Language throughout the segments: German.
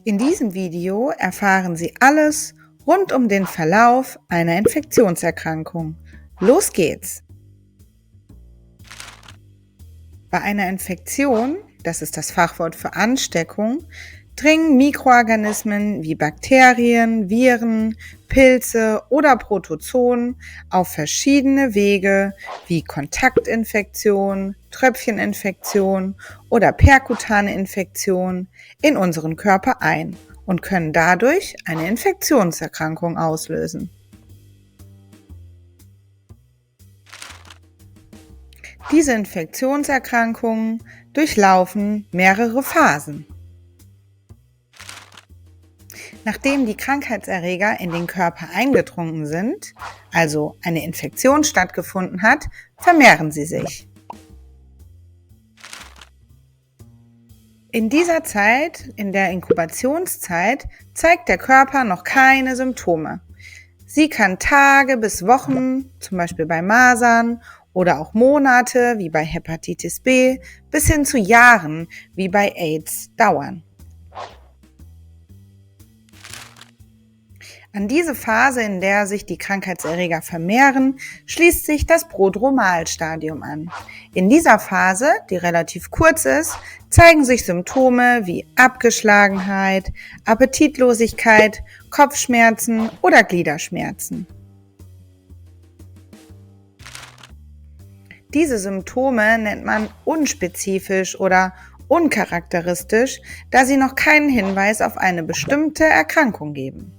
In diesem Video erfahren Sie alles rund um den Verlauf einer Infektionserkrankung. Los geht's! Bei einer Infektion, das ist das Fachwort für Ansteckung, dringen Mikroorganismen wie Bakterien, Viren, Pilze oder Protozoen auf verschiedene Wege wie Kontaktinfektion, Tröpfcheninfektion oder perkutane Infektion in unseren Körper ein und können dadurch eine Infektionserkrankung auslösen. Diese Infektionserkrankungen durchlaufen mehrere Phasen. Nachdem die Krankheitserreger in den Körper eingedrungen sind, also eine Infektion stattgefunden hat, vermehren sie sich. In dieser Zeit, in der Inkubationszeit, zeigt der Körper noch keine Symptome. Sie kann Tage bis Wochen, zum Beispiel bei Masern, oder auch Monate, wie bei Hepatitis B, bis hin zu Jahren, wie bei AIDS, dauern. An diese Phase, in der sich die Krankheitserreger vermehren, schließt sich das Prodromalstadium an. In dieser Phase, die relativ kurz ist, zeigen sich Symptome wie Abgeschlagenheit, Appetitlosigkeit, Kopfschmerzen oder Gliederschmerzen. Diese Symptome nennt man unspezifisch oder uncharakteristisch, da sie noch keinen Hinweis auf eine bestimmte Erkrankung geben.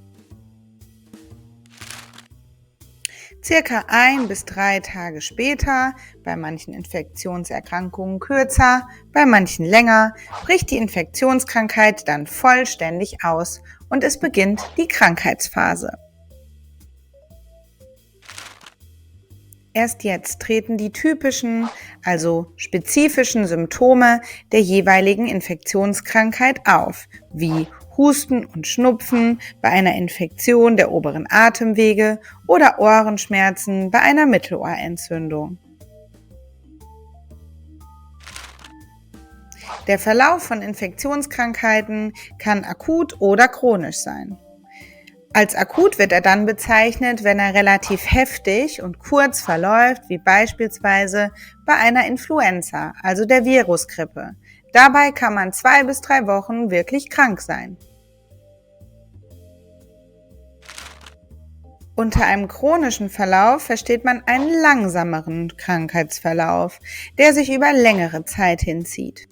Circa 1 bis 3 Tage später, bei manchen Infektionserkrankungen kürzer, bei manchen länger, bricht die Infektionskrankheit dann vollständig aus und es beginnt die Krankheitsphase. Erst jetzt treten die typischen, also spezifischen Symptome der jeweiligen Infektionskrankheit auf, wie Husten und Schnupfen bei einer Infektion der oberen Atemwege oder Ohrenschmerzen bei einer Mittelohrentzündung. Der Verlauf von Infektionskrankheiten kann akut oder chronisch sein. Als akut wird er dann bezeichnet, wenn er relativ heftig und kurz verläuft, wie beispielsweise bei einer Influenza, also der Virusgrippe. Dabei kann man 2 bis 3 Wochen wirklich krank sein. Unter einem chronischen Verlauf versteht man einen langsameren Krankheitsverlauf, der sich über längere Zeit hinzieht.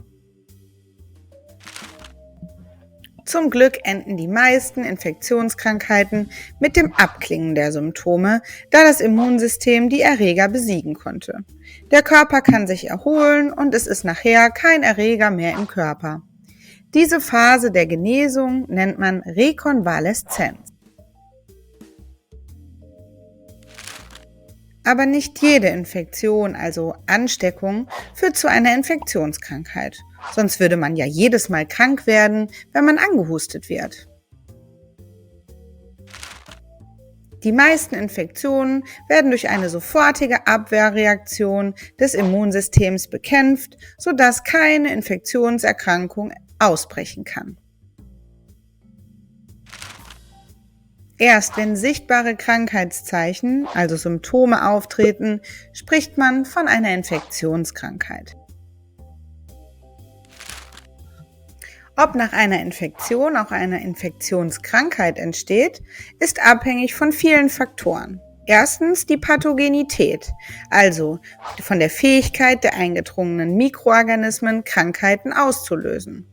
Zum Glück enden die meisten Infektionskrankheiten mit dem Abklingen der Symptome, da das Immunsystem die Erreger besiegen konnte. Der Körper kann sich erholen und es ist nachher kein Erreger mehr im Körper. Diese Phase der Genesung nennt man Rekonvaleszenz. Aber nicht jede Infektion, also Ansteckung, führt zu einer Infektionskrankheit. Sonst würde man ja jedes Mal krank werden, wenn man angehustet wird. Die meisten Infektionen werden durch eine sofortige Abwehrreaktion des Immunsystems bekämpft, sodass keine Infektionserkrankung ausbrechen kann. Erst wenn sichtbare Krankheitszeichen, also Symptome auftreten, spricht man von einer Infektionskrankheit. Ob nach einer Infektion auch eine Infektionskrankheit entsteht, ist abhängig von vielen Faktoren. Erstens die Pathogenität, also von der Fähigkeit der eingedrungenen Mikroorganismen, Krankheiten auszulösen.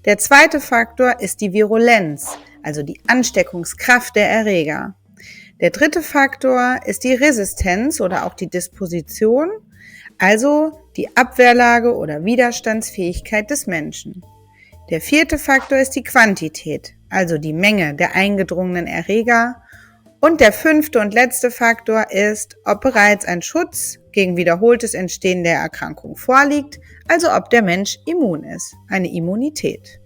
Der zweite Faktor ist die Virulenz, also die Ansteckungskraft der Erreger. Der dritte Faktor ist die Resistenz oder auch die Disposition, also die Abwehrlage oder Widerstandsfähigkeit des Menschen. Der vierte Faktor ist die Quantität, also die Menge der eingedrungenen Erreger. Und der fünfte und letzte Faktor ist, ob bereits ein Schutz gegen wiederholtes Entstehen der Erkrankung vorliegt, also ob der Mensch immun ist, eine Immunität.